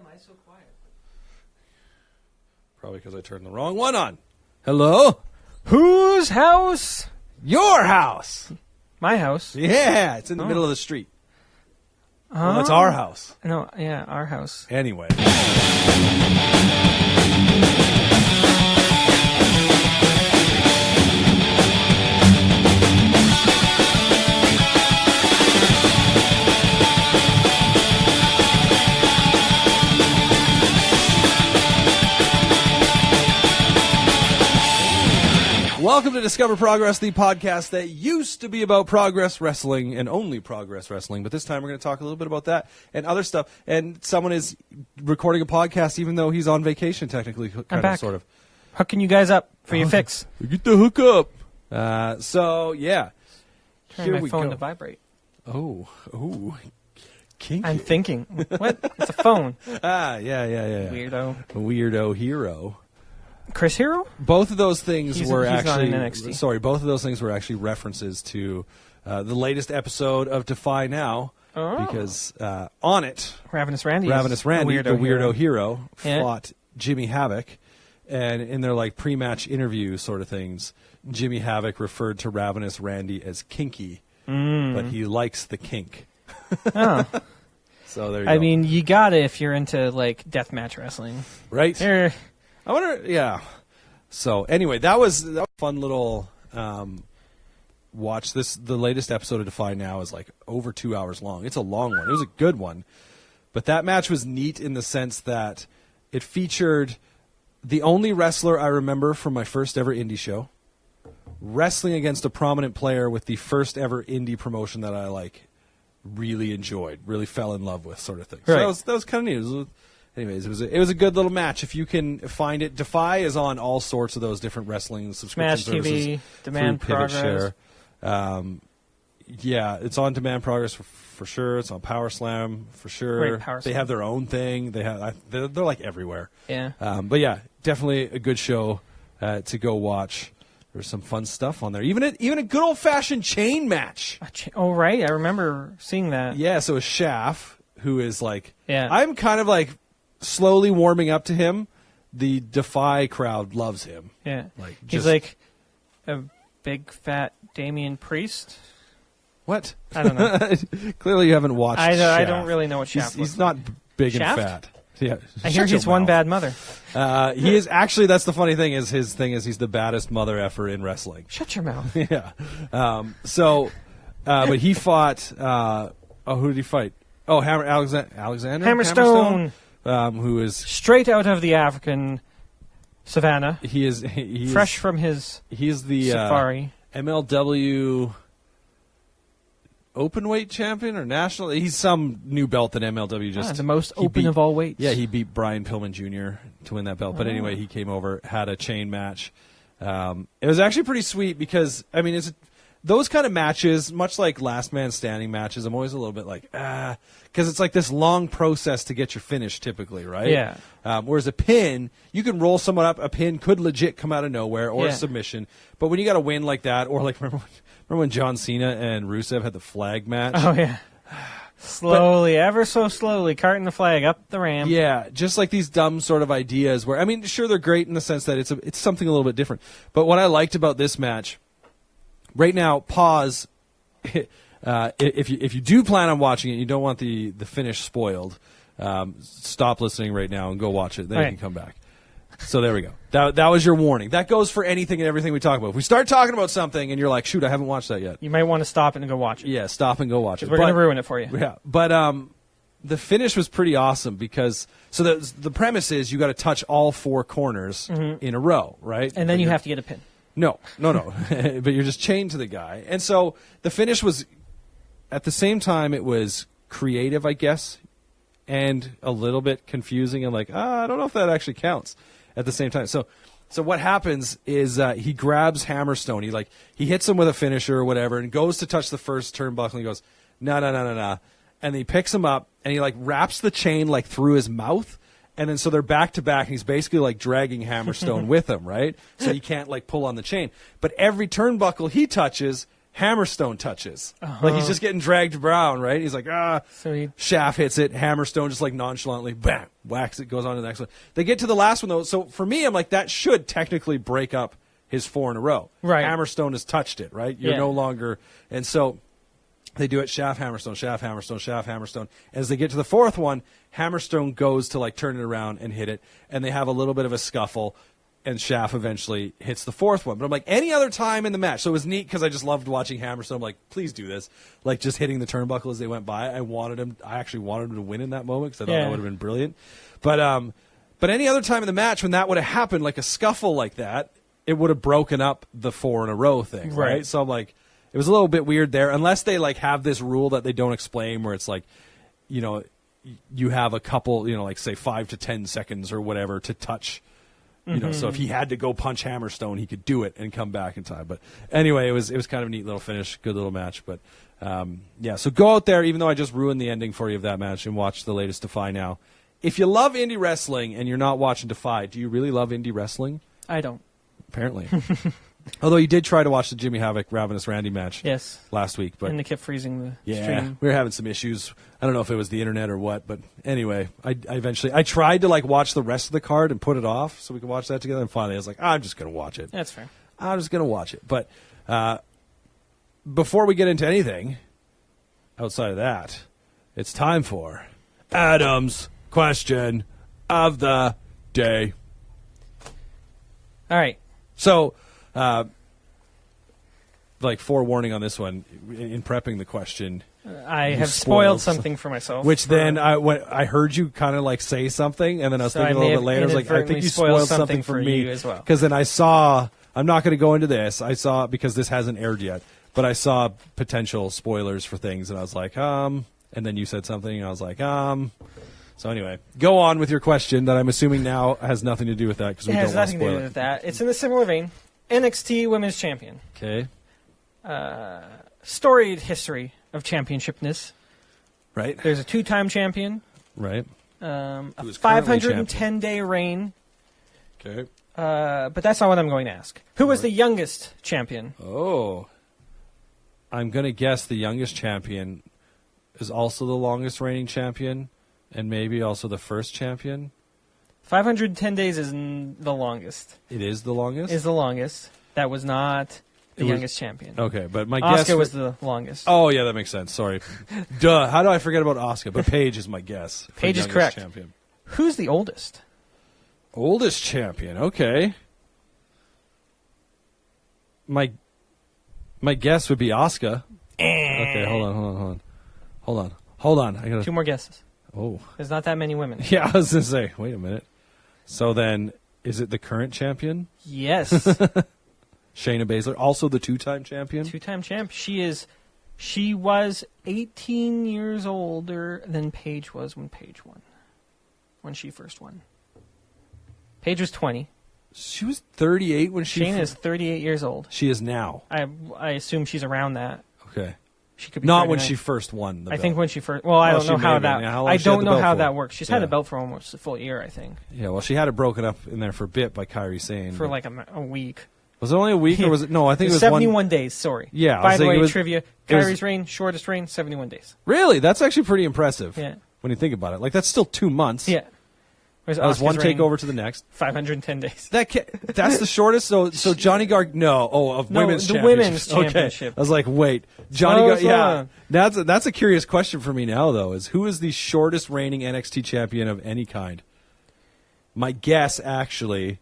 am I so quiet? Probably because I turned the wrong one on. Hello? Whose house? Your house. My house. Yeah, it's in the middle of the street. Well, that's our house. No, yeah, our house. Anyway. Welcome to Discover Progress, the podcast that used to be about progress wrestling and only progress wrestling. But this time we're going to talk a little bit about that and other stuff. And someone is recording a podcast even though he's on vacation, technically, kind of, sort of. Hooking you guys up for your fix. Get the hook up. So, yeah. Turn my phone to vibrate. Oh, kinky. I'm thinking. What? It's a phone. Yeah. Weirdo hero. Chris Hero? Both of those things were actually NXT. References to the latest episode of Defy Now, because on it, Ravenous Randy, the weirdo hero, fought Jimmy Havoc, and in their like pre-match interview sort of things, Jimmy Havoc referred to Ravenous Randy as kinky, but he likes the kink. Oh. So there you go. I mean, you got it if you're into like deathmatch wrestling, right? I wonder, yeah. So anyway, that was a fun little watch. The latest episode of Defy Now is like over 2 hours long. It's a long one. It was a good one. But that match was neat in the sense that it featured the only wrestler I remember from my first ever indie show wrestling against a prominent player with the first ever indie promotion that I really enjoyed, really fell in love with, sort of thing. Right. So that was kind of neat. Anyways, it was a good little match. If you can find it, Defy is on all sorts of those different wrestling subscription Smash services. TV, Demand Progress. Yeah, it's on Demand Progress for sure. It's on Power Slam for sure. They have their own thing. They're like everywhere. Yeah. But yeah, definitely a good show to go watch. There's some fun stuff on there. Even a good old fashioned chain match. Right, I remember seeing that. Yeah, so a Shaft, who is I'm kind of slowly warming up to him. The Defy crowd loves him. Yeah. He's like a big fat Damian Priest. What? I don't know. Clearly you haven't watched Shaft. I don't really know what Shaft He's not big Shaft? and fat. Yeah. I hear he's one bad mother. He is actually, that's the funny thing, is his thing is he's the baddest mother effer in wrestling. Shut your mouth. Yeah. But he fought, who did he fight? Oh, Alexander? Hammerstone. Who is straight out of the African savannah. He's fresh from his safari. MLW openweight champion or national. He's some new belt that MLW just the most open of all weights. Yeah, he beat Brian Pillman Jr. to win that belt. But anyway, he came over, had a chain match. It was actually pretty sweet because those kind of matches, much like last man standing matches, I'm always a little bit because it's like this long process to get your finish typically, right? Yeah. Whereas a pin, you can roll someone up. A pin could legit come out of nowhere or a submission. But when you got a win like that, or remember when John Cena and Rusev had the flag match? Oh, yeah. Ever so slowly, carting the flag up the ramp. Yeah, just like these dumb sort of ideas where, sure, they're great in the sense that it's something a little bit different. But what I liked about this match, right now, pause. If you do plan on watching it, you don't want the finish spoiled. Stop listening right now and go watch it. Then you can come back. So there we go. That was your warning. That goes for anything and everything we talk about. If we start talking about something and you're like, shoot, I haven't watched that yet. You might want to stop and go watch it. Yeah, stop and go watch it. We're going to ruin it for you. Yeah, but the finish was pretty awesome because the premise is you got to touch all four corners in a row, right? And then you have to get a pin. No. But you're just chained to the guy. And so the finish was, at the same time, it was creative, I guess, and a little bit confusing. And I don't know if that actually counts at the same time. So what happens is he grabs Hammerstone. He hits him with a finisher or whatever and goes to touch the first turnbuckle. And he goes, no. And then he picks him up and he wraps the chain through his mouth. And then so they're back to back, and he's basically dragging Hammerstone with him, right? So he can't pull on the chain. But every turnbuckle he touches, Hammerstone touches. Like he's just getting dragged down, right? He's like, So Shaft hits it. Hammerstone just like nonchalantly, bam, whacks it, goes on to the next one. They get to the last one though. So for me, I'm like, that should technically break up his 4 in a row. Right. Hammerstone has touched it, right? You're no longer, and so they do it Shaft, Hammerstone, Shaft, Hammerstone, Shaft, Hammerstone. As they get to the 4th one, Hammerstone goes to like turn it around and hit it, and they have a little bit of a scuffle. And Shaft eventually hits the 4th one. But I'm like, any other time in the match. So it was neat because I just loved watching Hammerstone. I'm like, please do this. Like, just hitting the turnbuckle as they went by. I actually wanted him to win in that moment because I thought that would have been brilliant. But any other time in the match when that would have happened, like a scuffle like that, it would have broken up the 4 in a row thing, right? So I'm like, it was a little bit weird there. Unless they, like, have this rule that they don't explain where it's like, you know, you have a couple, you know, like, say 5 to 10 seconds or whatever to touch. You know, so if he had to go punch Hammerstone, he could do it and come back in time. But anyway, it was kind of a neat little finish, good little match. But so go out there, even though I just ruined the ending for you of that match, and watch the latest Defy now. If you love indie wrestling and you're not watching Defy, do you really love indie wrestling? I don't. Apparently. Although you did try to watch the Jimmy Havoc Ravenous Randy match last week. But and they kept freezing the stream. We were having some issues. I don't know if it was the internet or what, but anyway, I eventually tried to like watch the rest of the card and put it off so we could watch that together, and finally I was like, I'm just going to watch it. That's fair. I'm just going to watch it. But before we get into anything outside of that, it's time for Adam's question of the day. All right. So, like forewarning on this one, in prepping the question, I have spoiled something for myself. Which then I heard you kind of like say something, and then I was thinking a little bit later, I was like, I think you spoiled something for me as well. Because then I saw, I'm not going to go into this. I saw, because this hasn't aired yet, but I saw potential spoilers for things, and I was like, and then you said something, and I was like, So anyway, go on with your question that I'm assuming now has nothing to do with that because we don't want to spoil it. It has nothing to do with that. It's in a similar vein. NXT Women's Champion. Okay. Storied history of championshipness. Right. There's a 2-time champion. Right. A 510-day reign. Okay. But that's not what I'm going to ask. Who was the youngest champion? Oh. I'm going to guess the youngest champion is also the longest reigning champion. And maybe also the first champion? 510 days is the longest. It is the longest? Is the longest. That was not the youngest champion. Okay, but my guess... Asuka was the longest. Oh, yeah, that makes sense. Sorry. Duh. How do I forget about Asuka? But Paige is my guess. Paige is correct. Champion. Who's the oldest? Oldest champion. Okay. My guess would be Asuka. Okay, hold on. I gotta... 2 more guesses. Oh. There's not that many women. Yeah, I was going to say, wait a minute. So then, is it the current champion? Yes. Shayna Baszler, also the 2-time champion? 2-time champ. She was 18 years older than Paige was when Paige won. When she first won. Paige was 20. She was 38 when she... Shayna is 38 years old. She is now. I assume she's around that. Okay. She could be not 39. when she first won the belt. I think when she first... Well, I don't know how that... I don't know how that works. She's had a belt for almost a full year, I think. Yeah, well, she had it broken up in there for a bit by Kairi Sane. For like a week. Was it only a week, or was it... No, I think it was 71 days, sorry. Yeah. By the way, trivia, Kairi's reign, shortest reign, 71 days. Really? That's actually pretty impressive. Yeah. When you think about it. Like, that's still 2 months. Yeah. That was one takeover to the next. 510 days. That's the shortest. So Johnny women's championship. The women's championship. Okay. I was like, wait, yeah. That's a curious question for me now, though. Is who is the shortest reigning NXT champion of any kind? My guess, actually,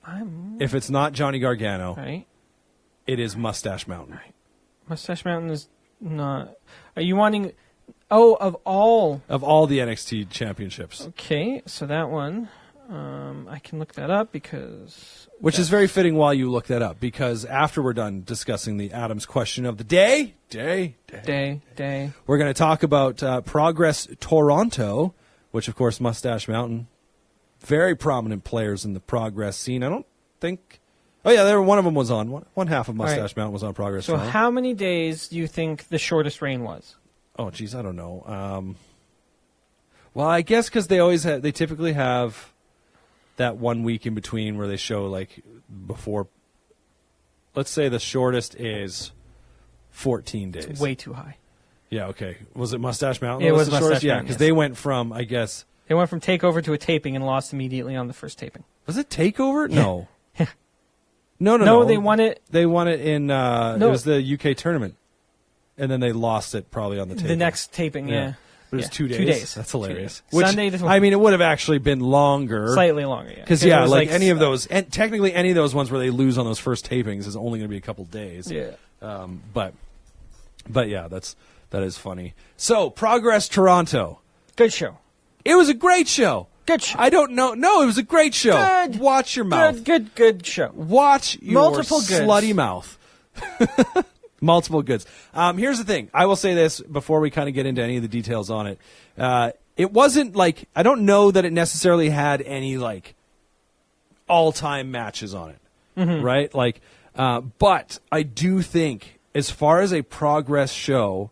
if it's not Johnny Gargano, right, it is Mustache Mountain. Right. Mustache Mountain is not. Are you wanting? Oh, of all the NXT championships. Okay, so that one. I can look that up because... Which is very fitting while you look that up, because after we're done discussing the Adams question of the day, we're going to talk about Progress Toronto, which, of course, Mustache Mountain, very prominent players in the Progress scene. I don't think... Oh, yeah, one of them was on. One half of Mustache Mountain was on Progress Toronto. So how many days do you think the shortest reign was? Oh, geez, I don't know. Well, I guess because they typically have... that 1 week in between where they show, like, before... Let's say the shortest is 14 days. It's way too high. Yeah, okay. Was it Mustache Mountain? It was the shortest? Mustache Yeah, Mountain, because yes. they went from, I guess... They went from takeover to a taping and lost immediately on the first taping. Was it TakeOver? No. No. No, they won it. They won it in... It was the UK tournament. And then they lost it probably on the taping. The next taping, yeah. But it was 2 days. 2 days. That's hilarious. 2 days. Which, Sunday to... I mean, it would have actually been longer. Slightly longer, yeah. Because, yeah, like any of those... And technically, any of those ones where they lose on those first tapings is only going to be a couple days. Yeah. But yeah, that is funny. So, Progress Toronto. Good show. It was a great show. Good show. I don't know. No, it was a great show. Good. Watch your mouth. Good show. Watch your Multiple goods. slutty mouth. Multiple goods. Here's the thing. I will say this before we kind of get into any of the details on it. It wasn't like, I don't know that it necessarily had any like all-time matches on it, right? Like, but I do think as far as a Progress show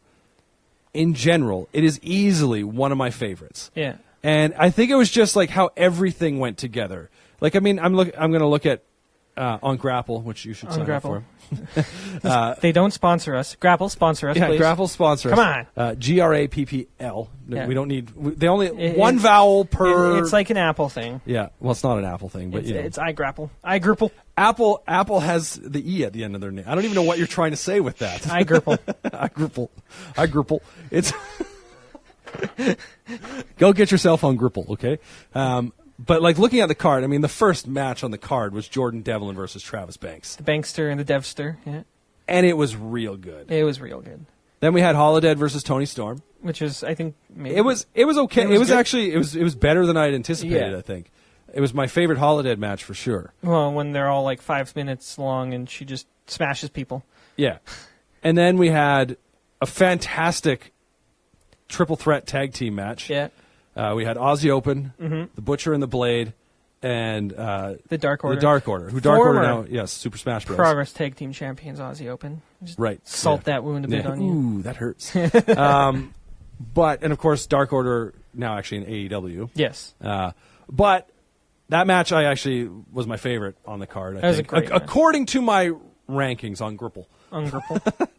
in general, it is easily one of my favorites. Yeah. And I think it was just like how everything went together. Like, I mean, I'm going to look at on Grapple, which you should sign up for. They don't sponsor us. Grapple, sponsor us, Yeah, please. Grapple sponsor us. Come on. GRAPPL. Yeah. We don't need. They only one vowel per. It's like an Apple thing. Yeah, well, it's not an Apple thing, but It's iGrapple. iGrupple. Apple has the E at the end of their name. I don't even know what you're trying to say with that. iGrupple. iGrupple. It's go get yourself on Gripple, okay? But like looking at the card, I mean, the first match on the card was Jordan Devlin versus Travis Banks, The Bankster and the Devster. Yeah. and it was real good. It was real good. Then we had Holodead versus Tony Storm. Which is, I think, maybe... It was okay. It was good. Actually it was better than I had anticipated. Yeah. I think it was my favorite Holodead match for sure. Well, when they're all like 5 minutes long and she just smashes people. Yeah, and then we had a fantastic triple threat tag team match. Yeah. We had Aussie Open, the Butcher and the Blade, and The Dark Order. The Dark Order. Who Dark Former Order now? Yes, Super Smash Bros. Progress Tag Team Champions Aussie Open. Just Right. salt that wound a bit on you. Ooh, that hurts. But and of course, Dark Order now actually in AEW. Yes. But that match I actually was my favorite on the card. I That was think. a great match. According to my rankings on Gripple. Ungripple.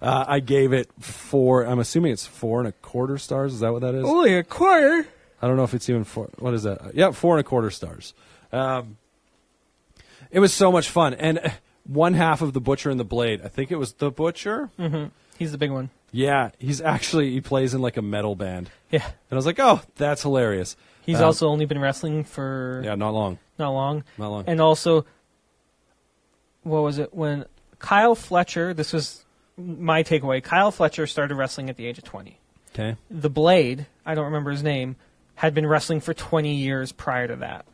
I gave it 4. I'm assuming it's 4 1/4 stars. Is that what that is? Only a quarter. I don't know if it's even 4. What is that? Yeah, 4 1/4 stars. It was so much fun, and one half of the Butcher and the Blade. I think it was the Butcher. Mm-hmm. He's the big one. Yeah, he plays in like a metal band. Yeah. And I was like, oh, that's hilarious. He's also only been wrestling for not long. not long. Not long. And also, what was it? When Kyle Fletcher, this was my takeaway, Kyle Fletcher started wrestling at the age of 20. Okay. The Blade, I don't remember his name, had been wrestling for 20 years prior to that.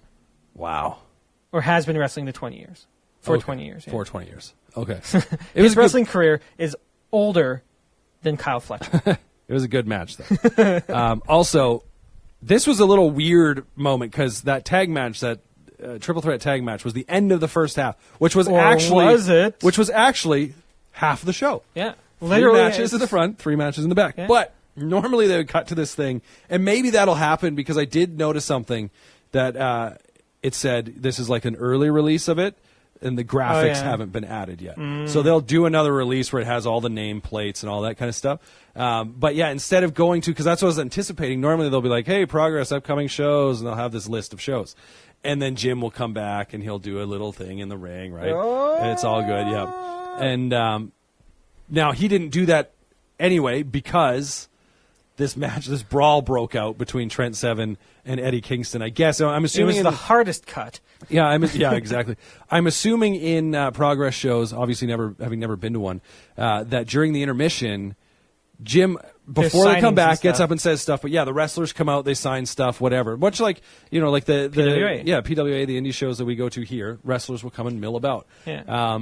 Wow. Or has been wrestling to 20 years. For 20 years. Yeah. For 20 years. Okay. His wrestling career is older than Kyle Fletcher. It was a good match, though. Also, this was a little weird moment because that tag match, that triple threat tag match, was the end of the first half, which was Which was actually half the show. Yeah. 3 matches in the front, 3 matches in the back. Yeah. But normally they would cut to this thing, and maybe that'll happen because I did notice something that it said this is like an early release of it, and the graphics haven't been added yet. So they'll do another release where it has all the name plates and all that kind of stuff. But yeah, instead of going to, because that's what I was anticipating, normally they'll be like, hey, Progress, upcoming shows, and they'll have this list of shows. And then Jim will come back and he'll do a little thing in the ring, right? And it's all good, yeah. And now he didn't do that anyway because this brawl broke out between Trent Seven and Eddie Kingston. I guess I'm assuming it was the hardest cut. Yeah, exactly. I'm assuming in Progress shows, obviously having never been to one, that during the intermission, Jim, before they come back, gets up and says stuff. But yeah, the wrestlers come out, they sign stuff, whatever. Much like like the PWA. PWA, the indie shows that we go to here, wrestlers will come and mill about. Yeah.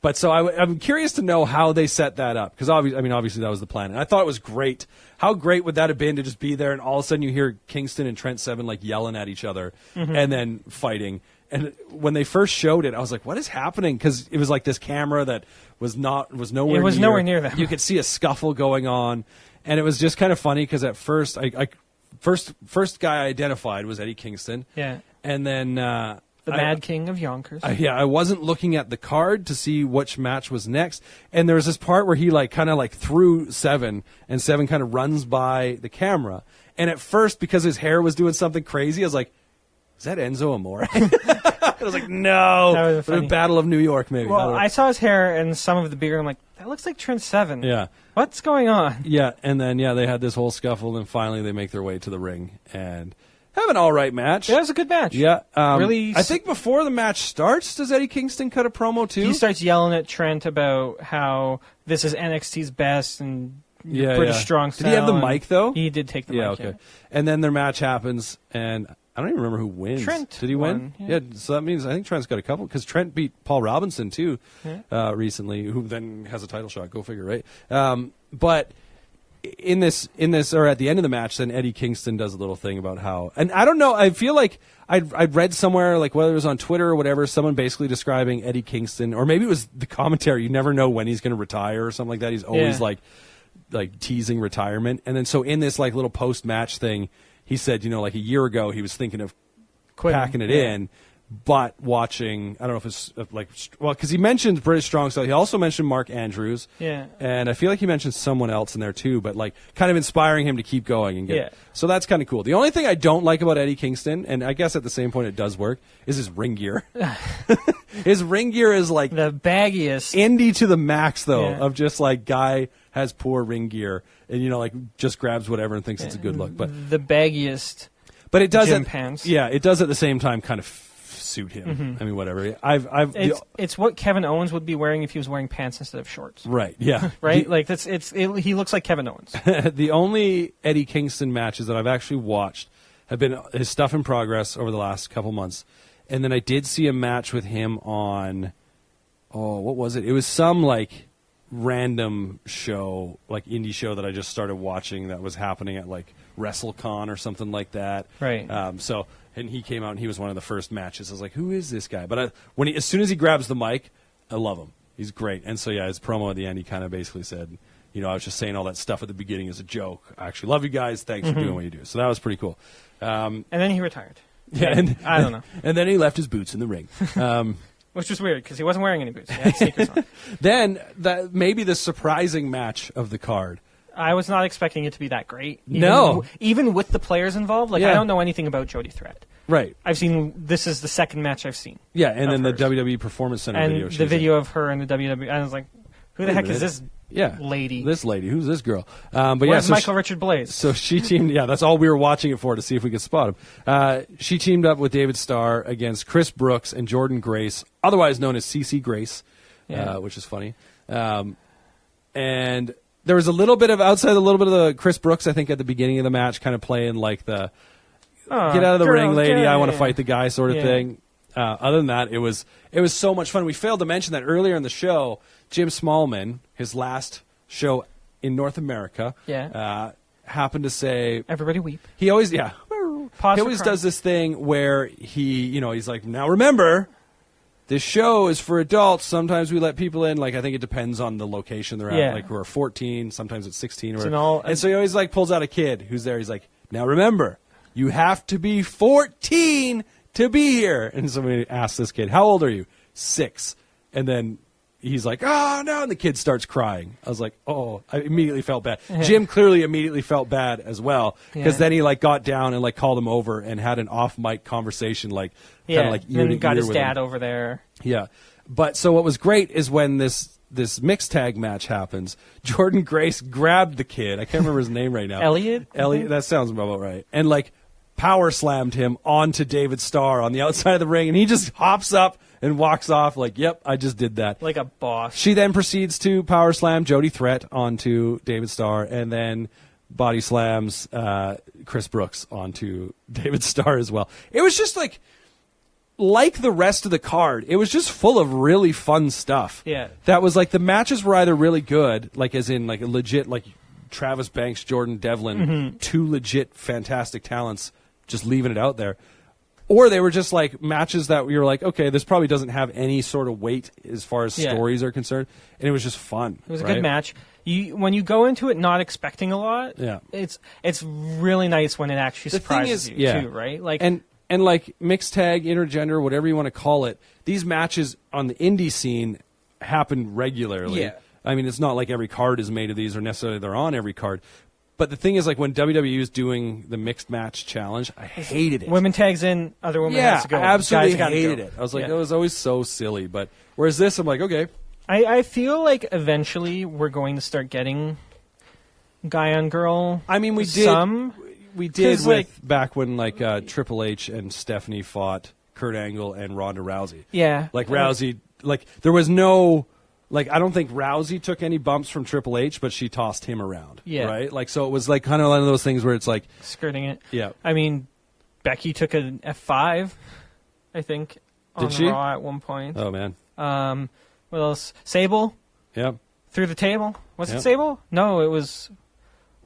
But so I'm curious to know how they set that up because obviously that was the plan. And I thought it was great. How great would that have been to just be there and all of a sudden you hear Kingston and Trent Seven like yelling at each other and then fighting. And when they first showed it, I was like, "What is happening?" Because it was like this camera that was nowhere. It was nowhere near them. You could see a scuffle going on, and it was just kind of funny because at first, first guy I identified was Eddie Kingston. Yeah. And then The Mad King of Yonkers. I wasn't looking at the card to see which match was next, and there was this part where he kind of threw Seven, and Seven kind of runs by the camera. And at first, because his hair was doing something crazy, I was like, "Is that Enzo Amore?" I was like, "No, the Battle of New York, maybe." Well, I saw his hair and some of the beard. I'm like, "That looks like Trent Seven." Yeah, what's going on? Yeah, and then they had this whole scuffle, and finally they make their way to the ring and have an all right match. Yeah, it was a good match. Yeah. Really. I think before the match starts, does Eddie Kingston cut a promo too? He starts yelling at Trent about how this is NXT's best and British strong style. Did he have the mic though? He did take the mic. Okay. Yeah. And then their match happens, and I don't even remember who wins. Trent. Did he win? Yeah. So that means I think Trent's got a couple, because Trent beat Paul Robinson too recently, who then has a title shot. Go figure, right? But in this, or at the end of the match, then Eddie Kingston does a little thing about how, and I don't know, I feel like I'd read somewhere, whether it was on Twitter or whatever, someone basically describing Eddie Kingston, or maybe it was the commentary. You never know when he's going to retire or something like that. He's always like teasing retirement. And then so in this little post match thing, he said, a year ago he was thinking of packing it in. But watching, I don't know if it's because he mentioned British Strong Style. He also mentioned Mark Andrews. Yeah. And I feel like he mentioned someone else in there too, but kind of inspiring him to keep going and get. So that's kind of cool. The only thing I don't like about Eddie Kingston, and I guess at the same point it does work, is his ring gear. His ring gear is the baggiest. Indie to the max though, of just guy has poor ring gear and just grabs whatever and thinks it's a good look. But the baggiest. But it does gym pants. Yeah, it does at the same time kind of suit him. Mm-hmm. I mean, whatever. It's what Kevin Owens would be wearing if he was wearing pants instead of shorts. Right. Yeah. Right. He looks like Kevin Owens. The only Eddie Kingston matches that I've actually watched have been his Stuff in Progress over the last couple months, and then I did see a match with him on. Oh, what was it? It was some random show, indie show that I just started watching that was happening at WrestleCon or something like that. Right. And he came out and he was one of the first matches. I was like, who is this guy? But as soon as he grabs the mic, I love him. He's great. And so, his promo at the end, he kind of basically said, I was just saying all that stuff at the beginning as a joke. I actually love you guys. Thanks for doing what you do. So that was pretty cool. And then he retired. Yeah. And, I don't know. And then he left his boots in the ring. Which was weird because he wasn't wearing any boots. He had sneakers on. Then maybe the surprising match of the card. I was not expecting it to be that great. Even with the players involved. I don't know anything about Jody Threat. Right. This is the second match I've seen. Yeah, and then the WWE Performance Center video. And the video of her in the WWE. I was like, who the heck is this lady? This lady. Who's this girl? Where's Michael Richard Blaze? So she teamed, that's all we were watching it for, to see if we could spot him. She teamed up with David Starr against Chris Brooks and Jordan Grace, otherwise known as CC Grace, which is funny. And there was a little bit of the Chris Brooks, I think, at the beginning of the match, kind of playing the get out of the ring, lady, I want to fight the guy sort of thing. Other than that, it was so much fun. We failed to mention that earlier in the show, Jim Smallman, his last show in North America, happened to say, "Everybody weep." He always, Pause he always does this thing where he's like, now remember, this show is for adults. Sometimes we let people in. I think it depends on the location they're at. Who are 14, sometimes it's 16. And so he always pulls out a kid who's there. He's like, now remember, you have to be 14 to be here. And somebody asks this kid, how old are you? 6. And then he's like, oh, no. And the kid starts crying. I was like, oh, I immediately felt bad. Jim clearly immediately felt bad as well. Because then he got down and called him over and had an off mic conversation, kind of ear to ear. And got his with dad him. over there. Yeah. But so what was great is when this mixed tag match happens, Jordan Grace grabbed the kid. I can't remember his name right now. Elliot, that sounds about right. And power slammed him onto David Starr on the outside of the ring, and he just hops up and walks off yep, I just did that. Like a boss. She then proceeds to power slam Jody Threat onto David Starr, and then body slams Chris Brooks onto David Starr as well. It was just like the rest of the card, it was just full of really fun stuff. Yeah. That was the matches were either really good, as in a legit, Travis Banks, Jordan Devlin, two legit fantastic talents just leaving it out there. Or they were just matches that you're okay, this probably doesn't have any sort of weight as far as stories are concerned. And it was just fun. It was a good match. When you go into it not expecting a lot, it's really nice when it actually surprises you too, right? And like mixed tag, intergender, whatever you want to call it, these matches on the indie scene happen regularly. Yeah. I mean, it's not like every card is made of these or necessarily they're on every card. But the thing is, like when WWE was doing the mixed match challenge, I hated it. Women tags in, other women has to go. I absolutely Guys hated go. it. I was like, it was always so silly. But whereas this, I'm like, okay. I feel like eventually we're going to start getting guy on girl. I mean, we did with like, back when like Triple H and Stephanie fought Kurt Angle and Ronda Rousey. Yeah. Like Rousey, like there was no, like I don't think Rousey took any bumps from Triple H, but she tossed him around. Yeah. Right? Like so it was like kind of one of those things where it's like. Skirting it. Yeah. I mean, Becky took an F5, I think, on Raw at one point. Oh, man. What else? Sable. Yep. Through the table. Was it Sable? No, it was...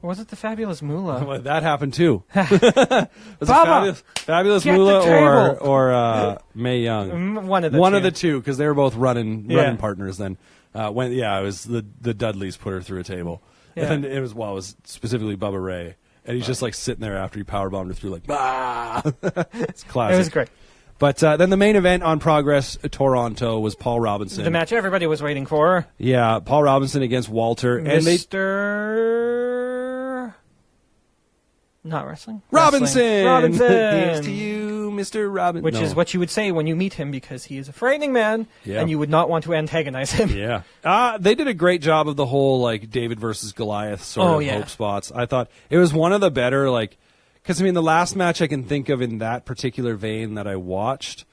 Or was it the Fabulous Moolah? Well, that happened too. Was it Fabulous Moolah or Mae Young? One of the two, because they were both running partners then. It was the Dudleys put her through a table. Yeah. And it was specifically Bubba Ray. And he's just like sitting there after he powerbombed her through like, bah! It's classic. It was great. But then the main event on Progress Toronto was Paul Robinson. The match everybody was waiting for. Yeah, Paul Robinson against Walter. Not wrestling. Robinson! Here's to you, Mr. Robinson. Which is what you would say when you meet him, because he is a frightening man, and you would not want to antagonize him. Yeah. They did a great job of the whole, like, David versus Goliath sort of hope spots. I thought it was one of the better, like, because, I mean, the last match I can think of in that particular vein that I watched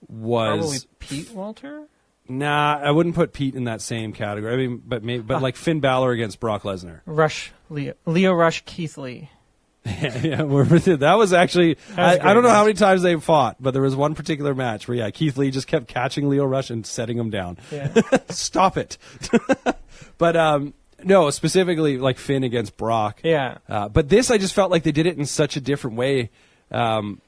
was... Probably Pete Walter? Nah, I wouldn't put Pete in that same category. I mean, but like Finn Balor against Brock Lesnar. Leo Rush, Keith Lee. That was actually... I don't know how many times they fought, but there was one particular match where, Keith Lee just kept catching Leo Rush and setting him down. Yeah. Stop it. But, no, specifically, like, Finn against Brock. Yeah. But this, I just felt like they did it in such a different way. And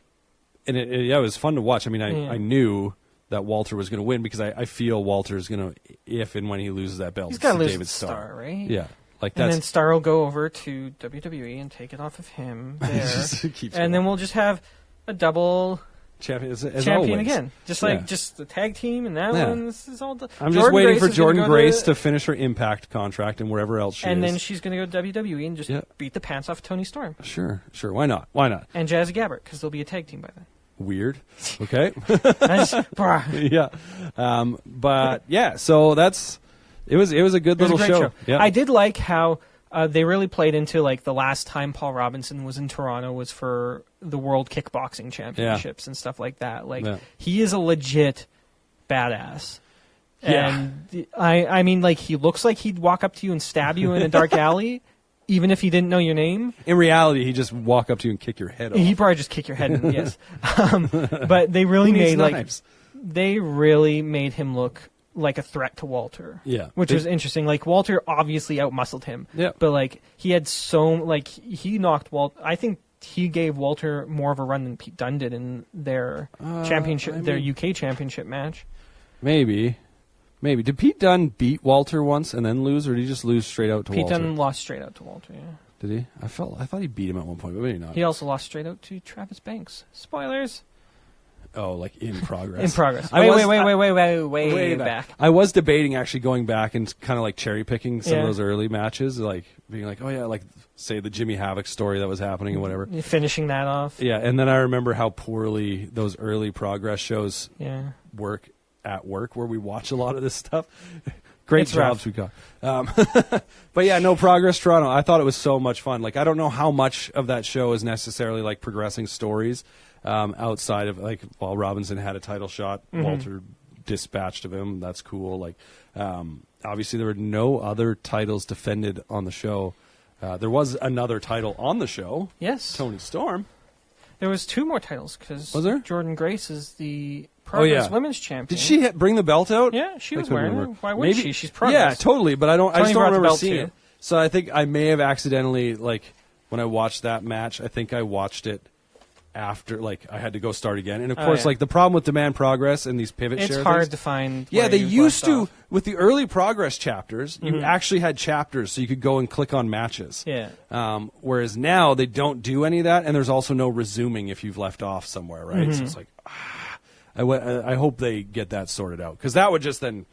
it was fun to watch. I mean, I knew that Walter was going to win because I feel Walter is going to, if and when he loses that belt, he's got to lose David Starr, right? Yeah. Like and then Starr will go over to WWE and take it off of him there. And then we'll just have a double champion again. Just the tag team and that one. This is all I'm just waiting for Jordan Grace to finish her Impact contract and wherever else she is. And then she's going to go to WWE and just beat the pants off Toni Storm. Sure. Why not? And Jazzy Gabbert, because they'll be a tag team by then. Weird. Okay. Yeah. But yeah, so that's... It was a good little show. Yeah. I did like how they really played into like the last time Paul Robinson was in Toronto was for the World Kickboxing Championships and stuff like that. Like he is a legit badass. Yeah. And I mean, like he looks like he'd walk up to you and stab you in a dark alley, even if he didn't know your name. In reality, he'd just walk up to you and kick your head off. He'd probably just kick your head in. Yes. But they really made him look like a threat to Walter. Yeah. Which was interesting. Like, Walter obviously outmuscled him. Yeah. But, like, he had he knocked Walter. I think he gave Walter more of a run than Pete Dunne did in their their UK championship match. Maybe. Did Pete Dunne beat Walter once and then lose, or did he just lose straight out to Walter? Pete Dunne lost straight out to Walter, yeah. Did he? I thought he beat him at one point, but maybe not. He also lost straight out to Travis Banks. Spoilers. Oh, like in progress. In progress. Way back. I was debating actually going back and kind of like cherry picking some of those early matches, like being like, oh yeah, like say the Jimmy Havoc story that was happening or whatever. Finishing that off. Yeah, and then I remember how poorly those early progress shows work at work, where we watch a lot of this stuff. Great jobs we got. But yeah, no, Progress Toronto. I thought it was so much fun. Like, I don't know how much of that show is necessarily like progressing stories. Outside of like, while Robinson had a title shot, Walter dispatched of him. That's cool. Like, obviously there were no other titles defended on the show. There was another title on the show. Yes, Toni Storm. There was 2 more titles because Jordan Grace is the Progress Women's Champion. Did she bring the belt out? Yeah, she was wearing it. Why would she? She's Progress. Yeah, totally. But I just don't remember seeing it. So I think I may have accidentally, like, when I watched that match, I think I watched it after, like, I had to go start again. And of course, like, the problem with Demand Progress and these pivot share it's hard things, to find. Yeah, they used to, off. with the early Progress chapters, you actually had chapters so you could go and click on matches. Yeah. Whereas now they don't do any of that, and there's also no resuming if you've left off somewhere, right? So it's like, I hope they get that sorted out, because that would just then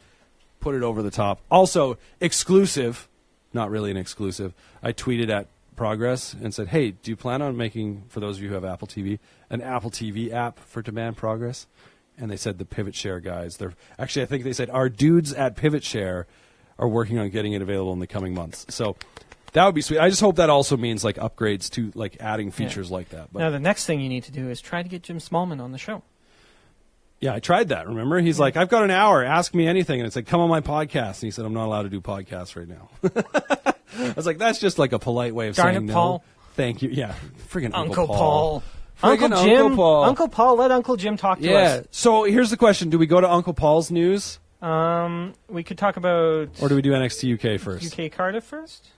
put it over the top. Also, exclusive, not really an exclusive, I tweeted at Progress and said, hey, do you plan on making, for those of you who have Apple TV, an Apple TV app for Demand Progress? And they said the Pivot Share guys, I think they said our dudes at Pivot Share are working on getting it available in the coming months. So that would be sweet. I just hope that also means like upgrades to like adding features like that. But now the next thing you need to do is try to get Jim Smallman on the show. Yeah, I tried that, remember? He's like, I've got an hour, ask me anything. And it's like, come on my podcast. And he said, I'm not allowed to do podcasts right now. I was like, that's just like a polite way of saying no. Paul. Thank you. Yeah, friggin' Uncle Paul. Friggin' Uncle Jim. Uncle Paul. Uncle Paul, let Uncle Jim talk to us. So here's the question. Do we go to Uncle Paul's news? We could talk about... Or do we do NXT UK first? UK Cardiff first?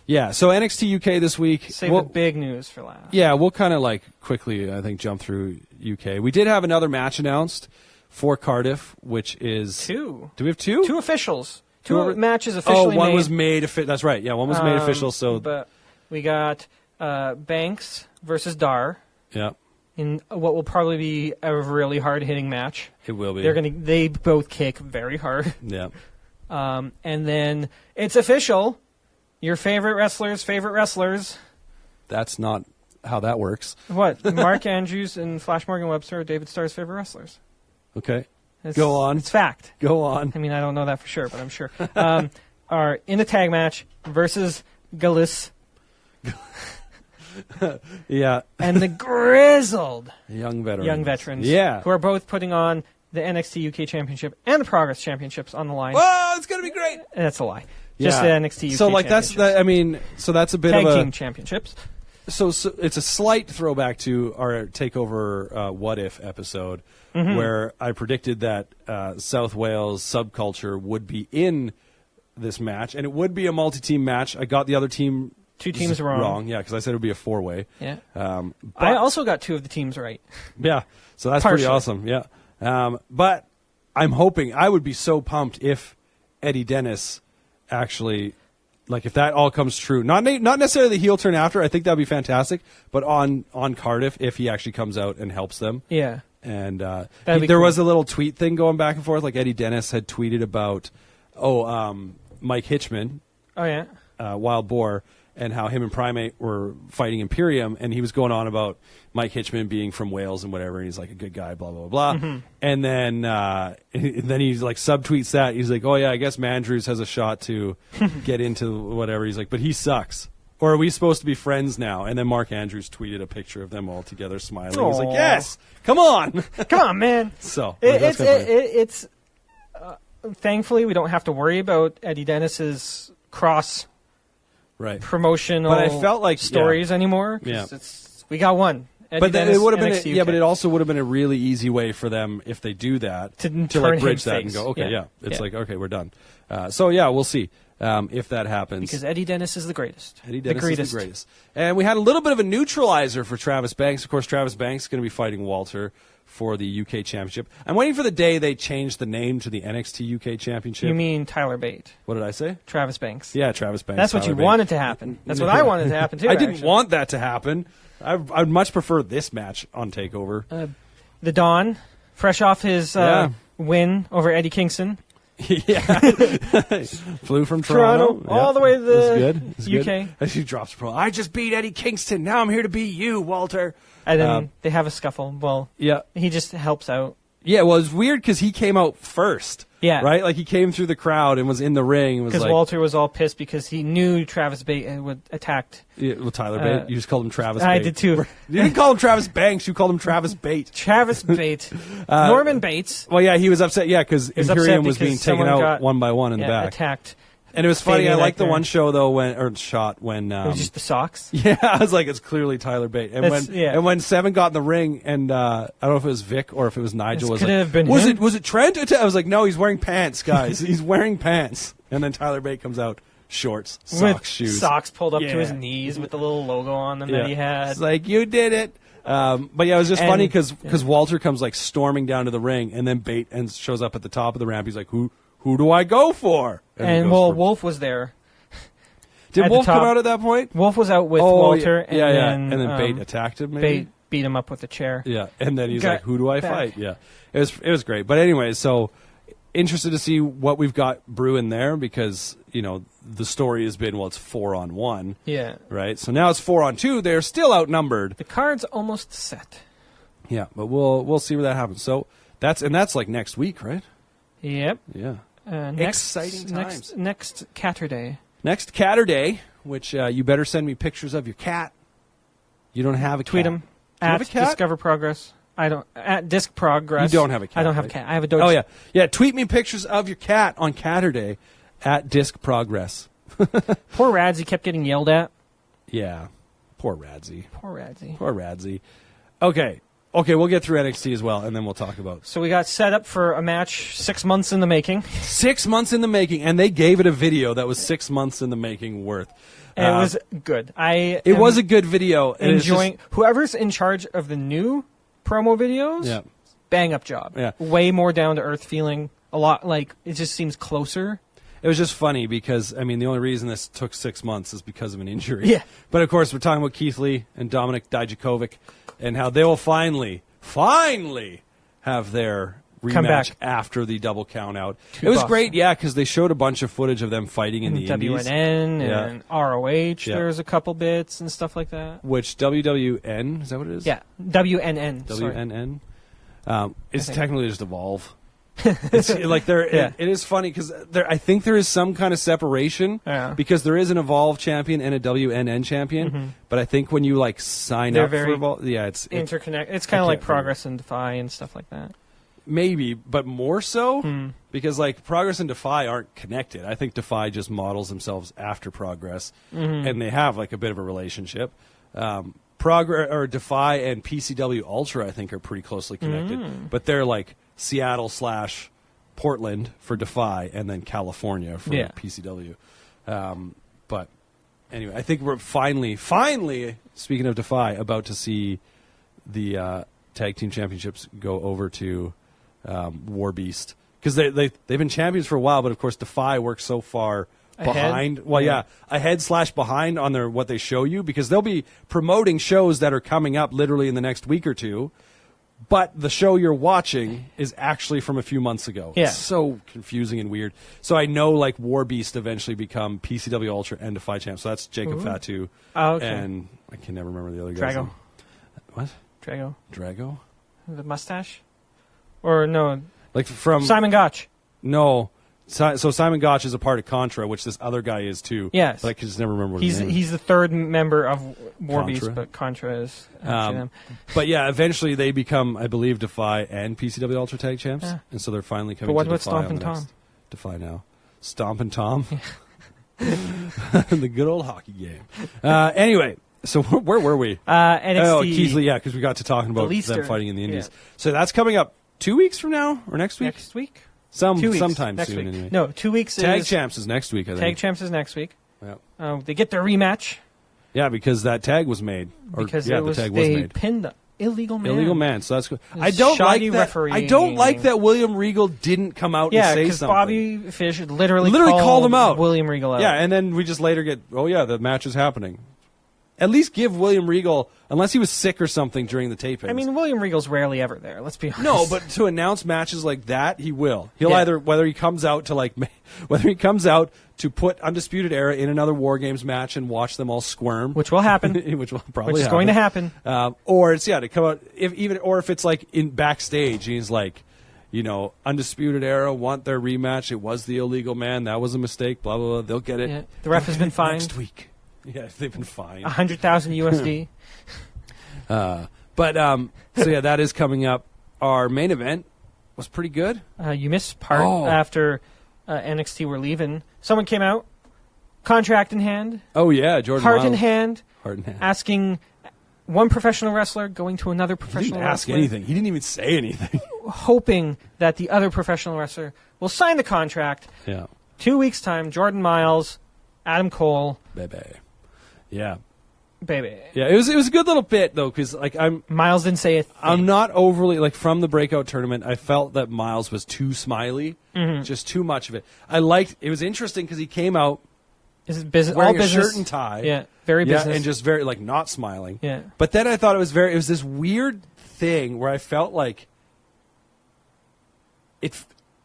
Yeah, so NXT UK this week. Save the big news for last. Yeah, we'll kind of like quickly, I think, jump through UK. We did have another match announced for Cardiff, which is... Two. Do we have two? Two officials. Two matches officially made. Oh, one was made official. That's right. Yeah, one was made official. So, but we got Banks versus Dar. Yeah. In what will probably be a really hard-hitting match. It will be. They both kick very hard. Yeah. And then it's official. Your favorite wrestlers. That's not how that works. What? Mark Andrews and Flash Morgan Webster are David Starr's favorite wrestlers. Okay. Go on. It's fact. Go on. I mean, I don't know that for sure, but I'm sure. Are in a tag match versus Gallus. Yeah. And the grizzled young veterans. Yeah. Who are both putting on the NXT UK Championship and the Progress Championships on the line. Whoa, it's going to be great. That's a lie. Just the NXT UK So, like, that's a bit tag of a... Tag team championships. So it's a slight throwback to our TakeOver What If episode, where I predicted that South Wales subculture would be in this match, and it would be a multi-team match. I got the other team... Two teams wrong. Yeah, because I said it would be a four-way. Yeah. I also got two of the teams right. Yeah, so that's pretty awesome. Yeah. But I'm hoping, I would be so pumped if Eddie Dennis actually... Like, if that all comes true, not necessarily the heel turn after, I think that would be fantastic, but on Cardiff, if he actually comes out and helps them. Yeah. And there was a little tweet thing going back and forth, like Eddie Dennis had tweeted about, Mike Hitchman. Oh, yeah. Wild Boar, and how him and Primate were fighting Imperium, and he was going on about Mike Hitchman being from Wales and whatever, and he's like a good guy, blah, blah, blah. And then he's like subtweets that. He's like, oh, yeah, I guess Mandrews has a shot to get into whatever. He's like, but he sucks. Or are we supposed to be friends now? And then Mark Andrews tweeted a picture of them all together smiling. Aww. He's like, yes, come on. Come on, man. So it's thankfully we don't have to worry about Eddie Dennis's cross promotional but I felt like, stories anymore. Yeah. We got one. Eddie but Dennis, it would have been but it also would have been a really easy way for them if they do that to like bridge that and go, okay, it's like, okay, we're done. So yeah, we'll see if that happens. Because Eddie Dennis is the greatest. Eddie Dennis is the greatest. And we had a little bit of a neutralizer for Travis Banks. Of course, Travis Banks is going to be fighting Walter for the UK Championship. I'm waiting for the day they change the name to the NXT UK Championship. You mean Tyler Bate? What did I say? Travis Banks. Yeah, Travis Banks. That's what you wanted to happen. That's what I wanted to happen too. I didn't want that to happen. I'd much prefer this match on TakeOver. The Don, fresh off his win over Eddie Kingston. Yeah. Flew from Toronto. All the way to the UK. Good. And she drops pro. I just beat Eddie Kingston. Now I'm here to beat you, Walter. And then they have a scuffle. Well, he just helps out. Yeah, well, it's weird because he came out first. Yeah. Right? Like, he came through the crowd and was in the ring. Because Walter was all pissed because he knew Travis Bate would attack. Yeah, well, Tyler Bate. You just called him Travis Bate. I did too. You didn't call him Travis Banks. You called him Travis Bate. Travis Bate. Norman Bates. Well, yeah, he was upset. Yeah, because Imperium was being taken out one by one in the back. Attacked. And it was funny. I liked the one show though when it was just the socks. Yeah, I was like, it's clearly Tyler Bate. And when Seven got in the ring, and I don't know if it was Vic or if it was Nigel. Was it Trent? I was like, no, he's wearing pants, guys. He's wearing pants. And then Tyler Bate comes out, shorts, socks, shoes, socks pulled up to his knees with the little logo on them that he had. It's like, you did it. But yeah, it was just funny because Walter comes like storming down to the ring, and then Bate and shows up at the top of the ramp. He's like, "Who do I go for?" And Wolf was there. Did Wolf come out at that point? Wolf was out with Walter, and then Bate attacked him. Maybe Bate beat him up with a chair. Yeah, and then he's like, "Who do I fight?" Yeah, it was great. But anyway, so interested to see what we've got brewing there because the story has been it's 4-on-1. Yeah. Right. So now it's 4-on-2. They're still outnumbered. The card's almost set. Yeah, but we'll see where that happens. So that's like next week, right? Yep. Yeah. Exciting times. Next Catterday. Next Catterday, which you better send me pictures of your cat. You don't have a cat. Tweet them at Discover Progress. I don't at Disc Progress. You don't have a cat. I don't have a cat. I have a Doge. Oh yeah. Tweet me pictures of your cat on Catterday at Disc Progress. Poor Radzi kept getting yelled at. Yeah. Poor Radzi. Poor Radzi. Okay, we'll get through NXT as well, and then we'll talk about. So we got set up for a match 6 months in the making. 6 months in the making, and they gave it a video that was 6 months in the making worth. And it was good. It was a good video. Enjoying whoever's in charge of the new promo videos. Yeah. Bang up job. Yeah. Way more down to earth feeling. A lot like it just seems closer. It was just funny because the only reason this took 6 months is because of an injury. Yeah. But of course, we're talking about Keith Lee and Dominik Dijakovic and how they will finally have their rematch after the double count out. It was great, because they showed a bunch of footage of them fighting in the Indies. WNN and ROH. There was a couple bits and stuff like that. Which WWN, is that what it is? Yeah, WNN. WNN. It's technically just Evolve. It's like it is funny because I think there is some kind of separation because there is an Evolve champion and a WNN champion, but I think when you sign up for Evolve, it's interconnect. It's kind of like Progress and Defy and stuff like that. Maybe, but more so because Progress and Defy aren't connected. I think Defy just models themselves after Progress, and they have a bit of a relationship. Progress or Defy and PCW Ultra, I think, are pretty closely connected, but they're Seattle / Portland for Defy, and then California for PCW. But anyway, I think we're finally, speaking of Defy, about to see the tag team championships go over to War Beast because they've been champions for a while, but of course Defy works so far behind. Ahead/behind on what they show you because they'll be promoting shows that are coming up literally in the next week or two. But the show you're watching is actually from a few months ago. Yeah. It's so confusing and weird. So I know War Beast eventually become PCW Ultra and Defy champs. So that's Jacob Fatu. Oh, okay. And I can never remember the other guy's name. What? Drago? The mustache? Or no? From Simon Gotch. No. So Simon Gotch is a part of Contra, which this other guy is too. Yes. But I can just never remember what his name is. He's the third member of War Beast, but Contra is them. But yeah, eventually they become, I believe, Defy and PCW Ultra Tag Champs. Yeah. And so they're finally coming to Defy. But what about Stompin' Tom? Defy now. Stompin' Tom? The good old hockey game. Anyway, so where were we? NXT. Oh, Keith Lee, because we got to talking about them fighting in the Indies. Yeah. So that's coming up 2 weeks from now or next week? Next week. Sometime next soon, week. anyway. No, 2 weeks. Tag Champs is next week, I think. Tag Champs is next week. Yeah. They get their rematch. Yeah, because that tag was made. The tag was made. Pinned the Illegal Man. Illegal Man, so that's good. I don't like that William Regal didn't come out and say something. Bobby Fish literally called him out. William Regal out. Yeah, and then we just later get, the match is happening. At least give William Regal, unless he was sick or something during the taping. I mean, William Regal's rarely ever there. Let's be honest. No, but to announce matches like that, he will. He'll either whether he comes out to put Undisputed Era in another War Games match and watch them all squirm, which will happen, which will probably happen. Going to happen, or it's to come out if it's in backstage, and he's Undisputed Era want their rematch. It was the Illegal Man. That was a mistake. Blah blah blah. They'll get it. Yeah. The ref has been fined next week. Yeah, they've been fined. $100,000 USD. So that is coming up. Our main event was pretty good. You missed part after NXT were leaving. Someone came out, contract in hand. Oh yeah, Jordan Heart Miles. in hand. Heart in hand. Asking one professional wrestler going to another professional wrestler. He didn't ask anything. He didn't even say anything. Hoping that the other professional wrestler will sign the contract. Yeah. 2 weeks' time, Jordan Miles, Adam Cole. Baby. Yeah. baby. Yeah, it was a good little bit though, because like Miles didn't say a thing. I'm not overly like from the breakout tournament. I felt that Miles was too smiley, just too much of it. It was interesting because he came out business, wearing all business, a shirt and tie, very business, and just very like not smiling. Yeah, but then I thought it was this weird thing where I felt like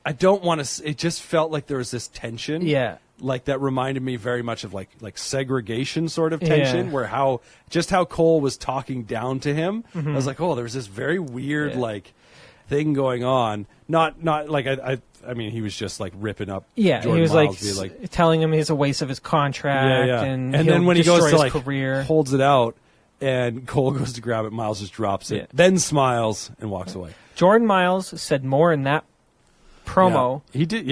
I don't want to. It just felt like there was this tension. Yeah. Like that reminded me very much of like segregation sort of tension, where how Cole was talking down to him. I was like, oh, there was this very weird like thing going on. Not like I mean, he was just like ripping up. Yeah, Jordan he was Miles, like telling him he's a waste of his contract. And then when he goes to like career. holds it out, and Cole goes to grab it, Miles just drops it, then smiles and walks away. Jordan Miles said more in that promo. He did,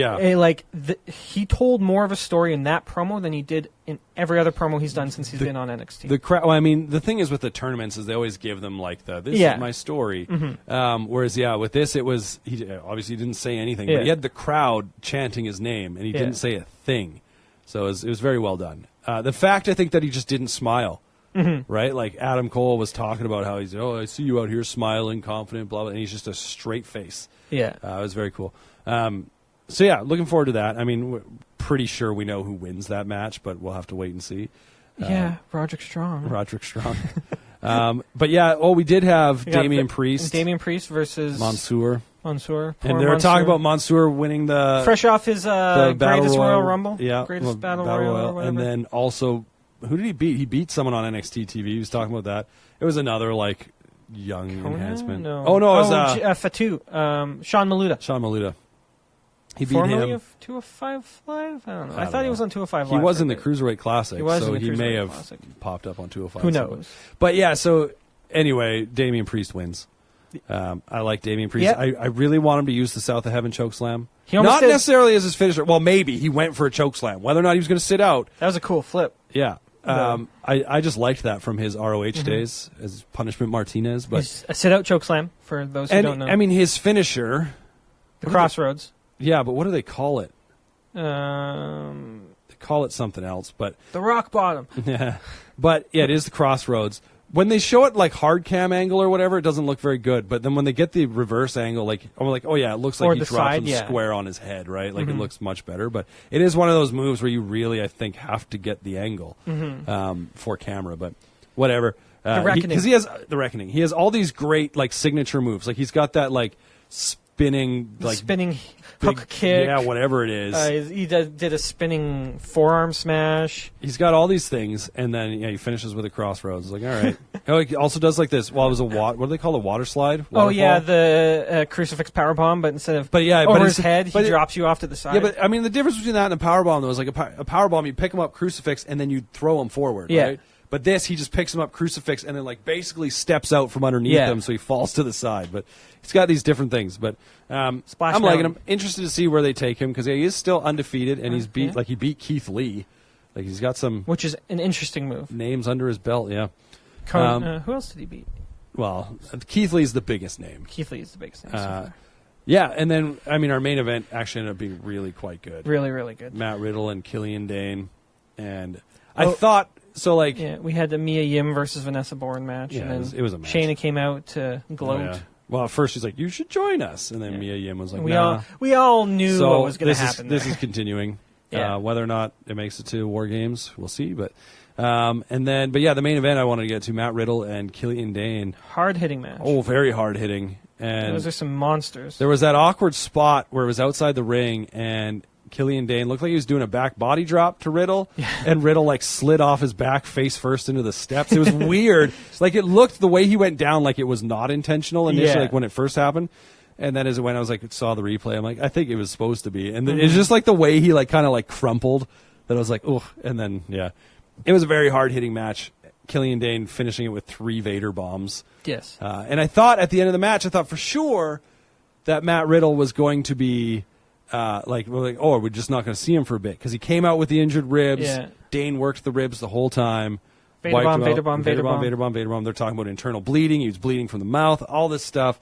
he told more of a story in that promo than he did in every other promo he's done since he's been on NXT. I mean, the thing is with the tournaments is they always give them like this is my story. Whereas, with this, it was, he obviously didn't say anything, but he had the crowd chanting his name, and he didn't say a thing. So it was very well done. The fact, I think, that he just didn't smile, right? Like Adam Cole was talking about how he's, I see you out here smiling, confident, blah, blah, and he's just a straight face. Yeah. It was very cool. Looking forward to that. I mean, we're pretty sure we know who wins that match, but we'll have to wait and see. Roderick Strong. We did have Damian Priest. Damian Priest versus Mansoor. And they were talking about Mansoor winning the... Fresh off his greatest Royal Rumble. Yeah. Greatest Battle Royal. And then also, who did he beat? He beat someone on NXT TV. He was talking about that. It was another, like, young enhancement. No. Oh, no, it was... Fatu. Sean Maluda. He beat formerly him. of 205 Live? I don't know. I thought he was on 205 Live. He was in the Cruiserweight Classic, so he may have popped up on 205. Who knows? But so anyway, Damian Priest wins. I like Damian Priest. Yep. I really want him to use the South of Heaven chokeslam. Not necessarily as his finisher. Well, maybe. He went for a chokeslam. Whether or not he was going to sit out. That was a cool flip. Yeah. I just liked that from his ROH days as Punishment Martinez. But a sit-out chokeslam, for those who don't know. I mean, his finisher... The Crossroads. Yeah, but what do they call it? They call it something else, but... The Rock Bottom. Yeah. But, it is the Crossroads. When they show it, like, hard cam angle or whatever, it doesn't look very good. But then when they get the reverse angle, like, I'm like, oh, yeah, it looks like he drops him square on his head, right? Like, it looks much better. But it is one of those moves where you really, I think, have to get the angle for camera. But whatever. The Reckoning. Because he has... The Reckoning. He has all these great, like, signature moves. Like, he's got that, like... spinning hook kick. Yeah, whatever it is. He did a spinning forearm smash. He's got all these things, and then he finishes with a Crossroads. It's like, all right. He also does like this. Well, it was what do they call a water slide? Waterfall? Oh yeah, the crucifix powerbomb, but instead of over his head, he drops you off to the side. Yeah, but I mean the difference between that and a powerbomb though is like a powerbomb, you pick him up crucifix and then you throw him forward, right? But this, he just picks him up crucifix and then like basically steps out from underneath him, so he falls to the side. But he's got these different things. But I'm liking him. Interested to see where they take him because he is still undefeated and he's beat he beat Keith Lee. Like he's got some, which is an interesting move. Names under his belt, yeah. Who else did he beat? Well, Keith Lee's the biggest name. Keith Lee is the biggest name. So far. Yeah, and then I mean our main event actually ended up being really quite good. Really, really good. Matt Riddle and Killian Dane, and I thought. So we had the Mia Yim versus Vanessa Bourne match, and then it was a match. Shayna came out to gloat. Oh, yeah. Well, at first she's like, "You should join us," and then Mia Yim was like, we all knew what was going to happen. This is continuing. Whether or not it makes it to War Games, we'll see. But the main event I wanted to get to: Matt Riddle and Killian Dane. Hard hitting match. Oh, very hard hitting. And those are some monsters. There was that awkward spot where it was outside the ring and Killian Dane looked like he was doing a back body drop to Riddle, and Riddle like slid off his back face first into the steps. It was weird. Like it looked the way he went down like it was not intentional initially, like when it first happened. And then as it went, I was like, saw the replay. I'm like, I think it was supposed to be. And it's just like the way he like kind of like crumpled that I was like, oh. And then it was a very hard hitting match. Killian Dane finishing it with 3 Vader bombs. Yes. And I thought at the end of the match, I thought for sure that Matt Riddle was going to be. We're just not going to see him for a bit because he came out with the injured ribs. Yeah. Dane worked the ribs the whole time. Vader bomb. They're talking about internal bleeding. He was bleeding from the mouth. All this stuff.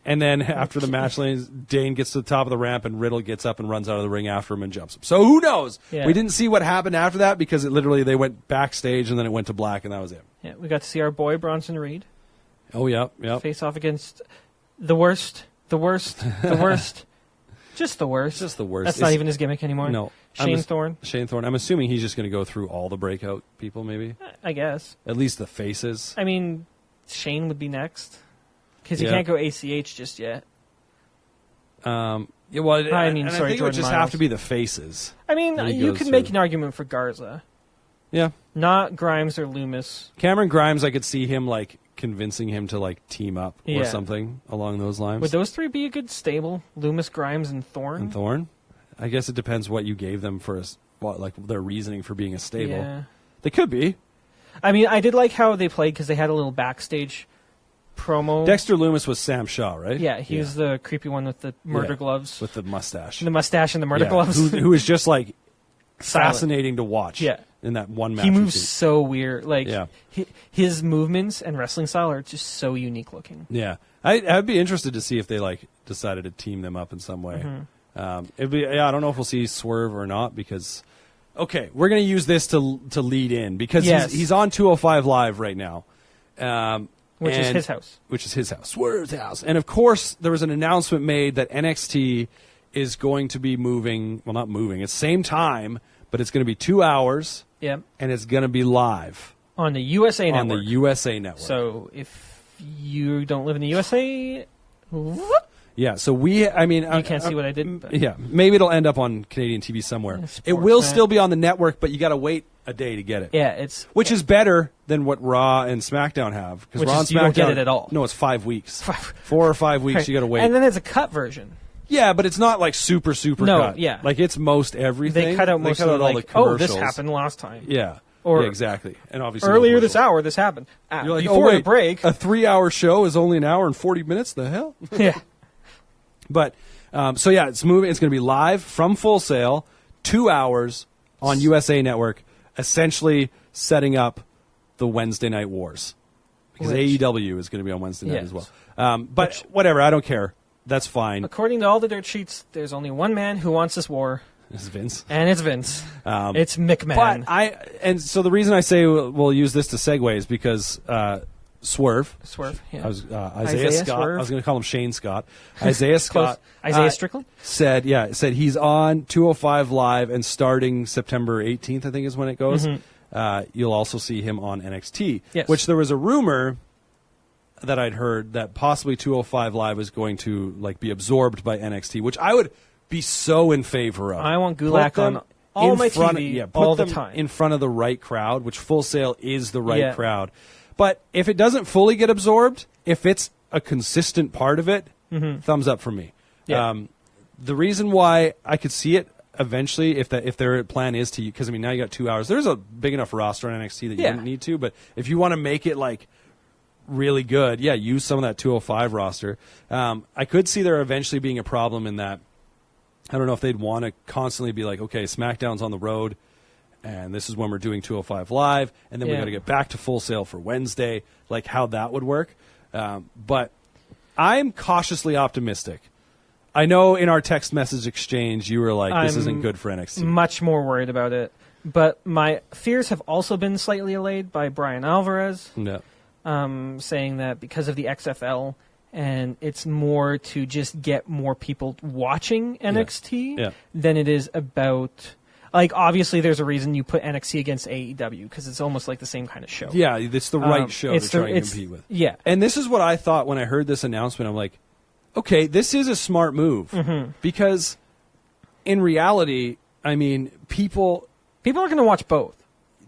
And then after the match lanes, Dane gets to the top of the ramp, and Riddle gets up and runs out of the ring after him and jumps him. So who knows? Yeah. We didn't see what happened after that because they went backstage and then it went to black and that was it. Yeah, we got to see our boy Bronson Reed. Oh, yeah. Face off against the worst. Just the worst. Just the worst. That's not even his gimmick anymore. No. Shane Thorne. I'm assuming he's just going to go through all the breakout people, maybe. I guess. At least the faces. I mean, Shane would be next. Because he can't go ACH just yet. I think Jordan it would just Miles. have to be the faces. I mean, you could make an argument for Garza. Yeah. Not Grimes or Loomis. Cameron Grimes, I could see him, convincing him to, team up or something along those lines. Would those three be a good stable? Loomis, Grimes, and Thorne? I guess it depends what you gave them for their reasoning for being a stable. Yeah. They could be. I mean, I did like how they played because they had a little backstage promo. Dexter Loomis was Sam Shaw, right? Yeah, he was the creepy one with the murder gloves. With the mustache. The mustache and the murder gloves. Who was just, fascinating to watch. Yeah. In that one match. He moves so weird. Yeah. His movements and wrestling style are just so unique looking. Yeah. I'd be interested to see if they, decided to team them up in some way. Mm-hmm. I don't know if we'll see Swerve or not because... Okay, we're going to use this to lead in because he's on 205 Live right now. Which is his house. Which is his house. Swerve's house. And, of course, there was an announcement made that NXT is going to be moving... Well, not moving. It's same time, but it's going to be 2 hours. Yep. And it's going to be live. On the USA Network. On the USA Network. So if you don't live in the USA... Yeah, so you can't see what I did. But. Yeah, maybe it'll end up on Canadian TV somewhere. Yeah, it will still be on the network, but you got to wait a day to get it. Yeah, which is better than what Raw and SmackDown have. Which Raw is and SmackDown, you don't get it at all. No, it's 5 weeks. 4 or 5 weeks. Right. You got to wait, and then there's a cut version. Yeah, but it's not super cut. Yeah, it's most everything. They cut out most of all the commercials. Oh, this happened last time. Yeah. Or exactly. And obviously earlier this hour, this happened. You're before the break. A 3-hour show is only an hour and 40 minutes? The hell? Yeah. But, it's moving. It's going to be live from Full Sail, 2 hours on USA Network, essentially setting up the Wednesday Night Wars. Because AEW is going to be on Wednesday night as well. But whatever, I don't care. That's fine. According to all the dirt sheets, there's only one man who wants this war. It's Vince. And it's Vince. It's McMahon. And so the reason I say we'll use this to segue is because Swerve. Yeah. I was Isaiah Scott. Swerve. I was going to call him Shane Scott. Isaiah Scott. Isaiah Strickland said he's on 205 Live and starting September 18th, I think is when it goes. Mm-hmm. You'll also see him on NXT. Yes. Which there was a rumor that I'd heard that possibly 205 Live is going to be absorbed by NXT, which I would be so in favor of. I want Gulak on all my TV all the time. In front of the right crowd, which Full Sail is the right crowd. But if it doesn't fully get absorbed, if it's a consistent part of it, thumbs up for me. Yeah. The reason why I could see it eventually, if their plan is to, because now you got 2 hours. There's a big enough roster on NXT that you don't need to. But if you want to make it really good, use some of that 205 roster. I could see there eventually being a problem in that. I don't know if they'd want to constantly be okay, SmackDown's on the road, and this is when we're doing 205 Live, and then we got to get back to Full Sail for Wednesday, how that would work. But I'm cautiously optimistic. I know in our text message exchange you were this isn't good for NXT. Much more worried about it. But my fears have also been slightly allayed by Brian Alvarez, saying that because of the XFL, and it's more to just get more people watching NXT than it is about... obviously there's a reason you put NXT against AEW, because it's almost like the same kind of show. Yeah, it's the right show to try and compete with. Yeah. And this is what I thought when I heard this announcement. I'm like, okay, this is a smart move. Because in reality, people are going to watch both.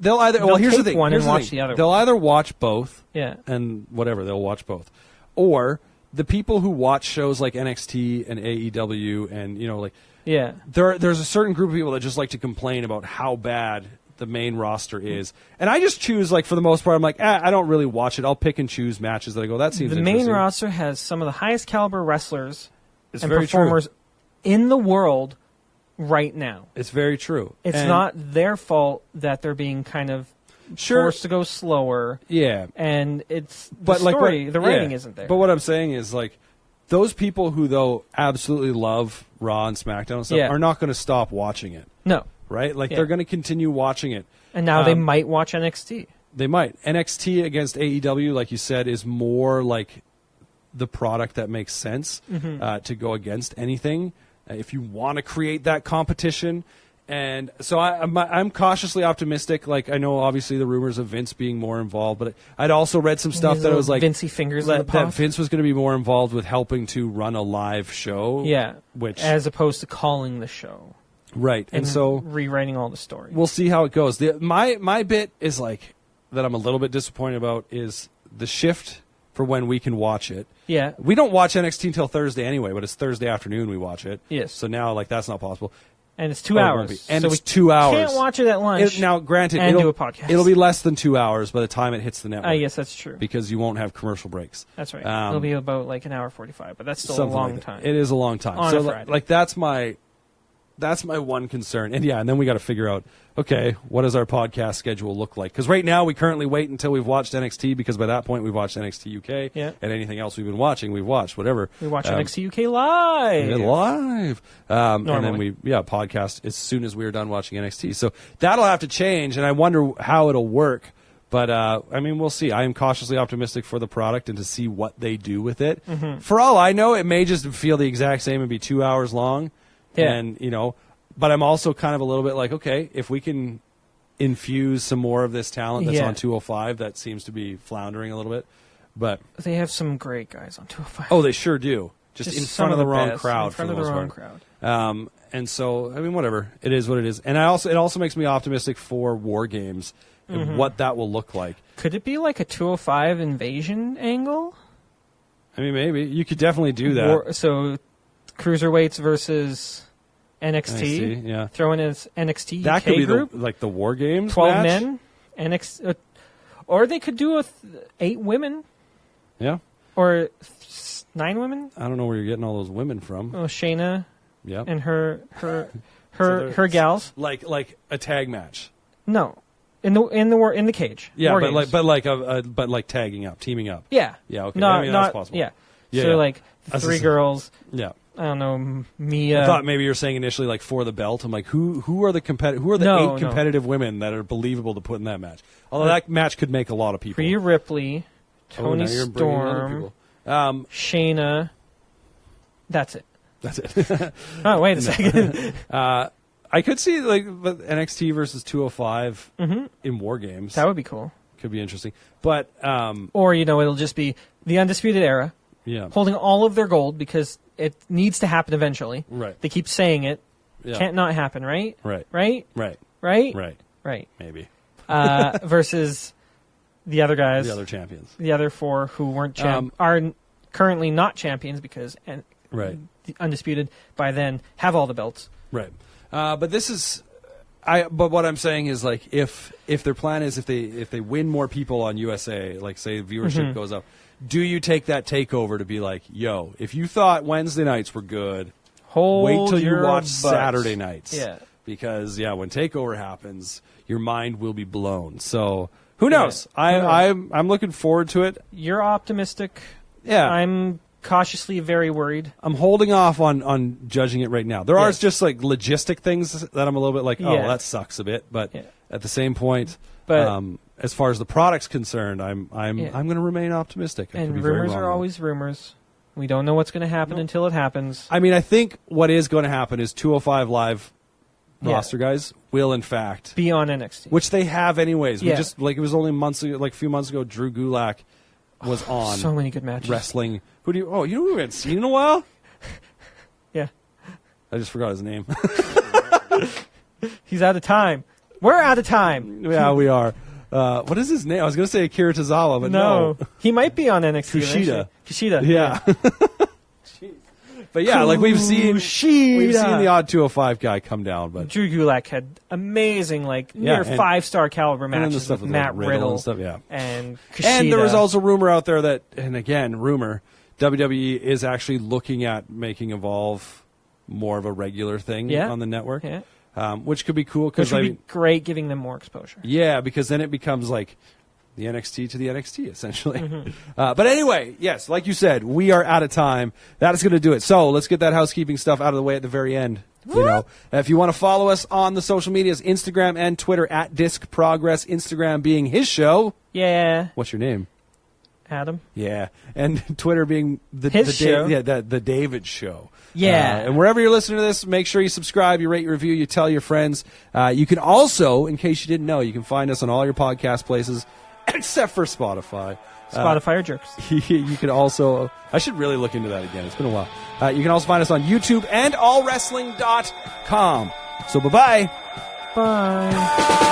They'll either... They'll here's take the thing. one and watch the other They'll either watch both, and whatever, they'll watch both. Or... the people who watch shows like NXT and AEW and, there's a certain group of people that just like to complain about how bad the main roster is. And I just choose, for the most part, I'm I don't really watch it. I'll pick and choose matches that I go, that seems interesting. The main roster has some of the highest caliber wrestlers and performers in the world right now. It's very true. It's not their fault that they're being kind of forced to go slower. Yeah. And it's the story, the writing isn't there. But what I'm saying is, those people who, though, absolutely love Raw and SmackDown and stuff are not going to stop watching it. No. Right? Like, they're going to continue watching it. And now they might watch NXT. They might. NXT against AEW, like you said, is more like the product that makes sense to go against anything. If you want to create that competition. And so I'm cautiously optimistic. Like, I know obviously the rumors of Vince being more involved, but I'd also read some stuff that it was like Vincey fingers in the pot. That Vince was going to be more involved with helping to run a live show. Yeah, which as opposed to calling the show. Right, and so rewriting all the story. We'll see how it goes. My bit is like that I'm a little bit disappointed about is the shift for when we can watch it. Yeah. We don't watch NXT until Thursday anyway, but it's Thursday afternoon we watch it. Yes. So now, like, that's not possible. And it's 2 hours. And so it's 2 hours. Can't watch it at lunch. Now, granted, and do a podcast. It'll be less than 2 hours by the time it hits the network. Yes, that's true. Because you won't have commercial breaks. That's right. It'll be about like an hour 45, but that's still a long time. It is a long time. On a Friday. Like that's my one concern. And and then we got to figure out, okay, what does our podcast schedule look like? Because right now we currently wait until we've watched NXT, because by that point we've watched NXT UK. Yeah. And anything else we've been watching, we've watched, whatever. We watch NXT UK live. Live. And then we podcast as soon as we're done watching NXT. So that'll have to change, and I wonder how it'll work. But, I mean, we'll see. I am cautiously optimistic for the product and to see what they do with it. Mm-hmm. For all I know, it may just feel the exact same and be 2 hours long. Yeah. And, but I'm also kind of a little bit like, okay, if we can infuse some more of this talent that's on 205, that seems to be floundering a little bit. But they have some great guys on 205. Oh, they sure do. Just in front of the wrong crowd. In front of the wrong crowd. And so, I mean, whatever. It is what it is. And it also makes me optimistic for War Games and what that will look like. Could it be like a 205 invasion angle? I mean, maybe. You could definitely do that. So, cruiserweights versus NXT, yeah. Throw in as NXT UK that could be group. The War Games 12 match. men, NXT, or they could do 8 women. Yeah. Or 9 women. I don't know where you're getting all those women from. Oh, Shayna. Yeah. And her her gals. Like a tag match. No, in the cage. Yeah, War but like tagging up, teaming up. Yeah. Yeah. Okay. Not, that's possible. Yeah. So like the 3 girls. Yeah. I don't know, Mia. I thought maybe you were saying initially like for the belt. I'm like, who are the 8 competitive women that are believable to put in that match? Although that match could make a lot of people. Rhea Ripley, Toni Storm, Shayna. That's it. Oh, wait a second. I could see like NXT versus 205 in War Games. That would be cool. Could be interesting. But or it'll just be the Undisputed Era. Yeah. Holding all of their gold because it needs to happen eventually. Right. They keep saying it. Yeah. Can't not happen, right? Right. Right? Right. Right? Right. Right. Maybe. Versus the other guys. The other champions. The other 4 who weren't are currently not champions because right. The Undisputed by then have all the belts. Right. But this is but what I'm saying is like if their plan is if they win more people on USA, like say viewership goes up, do you take that takeover to be like, yo, if you thought Wednesday nights were good, wait till you watch Saturday nights. Yeah. Because when takeover happens, your mind will be blown. So who knows? Yeah. I'm looking forward to it. You're optimistic. Yeah. I'm cautiously very worried. I'm holding off on judging it right now. There are just like logistic things that I'm a little bit like, that sucks a bit. But at the same point, as far as the product's concerned, I'm going to remain optimistic. And rumors are always rumors. We don't know what's going to happen until it happens. I mean, I think what is going to happen is 205 Live roster guys will in fact be on NXT, which they have anyways. We just it was only a few months ago. Drew Gulak was on so many good matches wrestling. Who do you? Oh, you know who we haven't seen in a while? Yeah, I just forgot his name. He's out of time. We're out of time. Yeah, we are. What is his name? I was going to say Akira Tozawa, but no. He might be on NXT. Kushida. Yeah. But yeah, like we've seen the odd 205 guy come down, but Drew Gulak had amazing, near 5-star caliber matches with Matt Riddle and stuff. Yeah, and Kushida. And there was also rumor out there that, and again, rumor, WWE is actually looking at making Evolve more of a regular thing on the network. Yeah. Which could be cool because be great, giving them more exposure. Yeah, because then it becomes like the NXT to the NXT, essentially. But anyway, yes, like you said, we are out of time. That is going to do it. So let's get that housekeeping stuff out of the way at the very end. You know, if you want to follow us on the social medias, Instagram and Twitter at Disc Progress. Instagram being his show. Yeah. What's your name? Adam. Yeah, and Twitter being his show. The David Show. Yeah. And wherever you're listening to this, make sure you subscribe, you rate, you review, you tell your friends. You can also, in case you didn't know, you can find us on all your podcast places, except for Spotify. Spotify or jerks. You can also, I should really look into that again. It's been a while. You can also find us on YouTube and allwrestling.com. So bye-bye. Bye.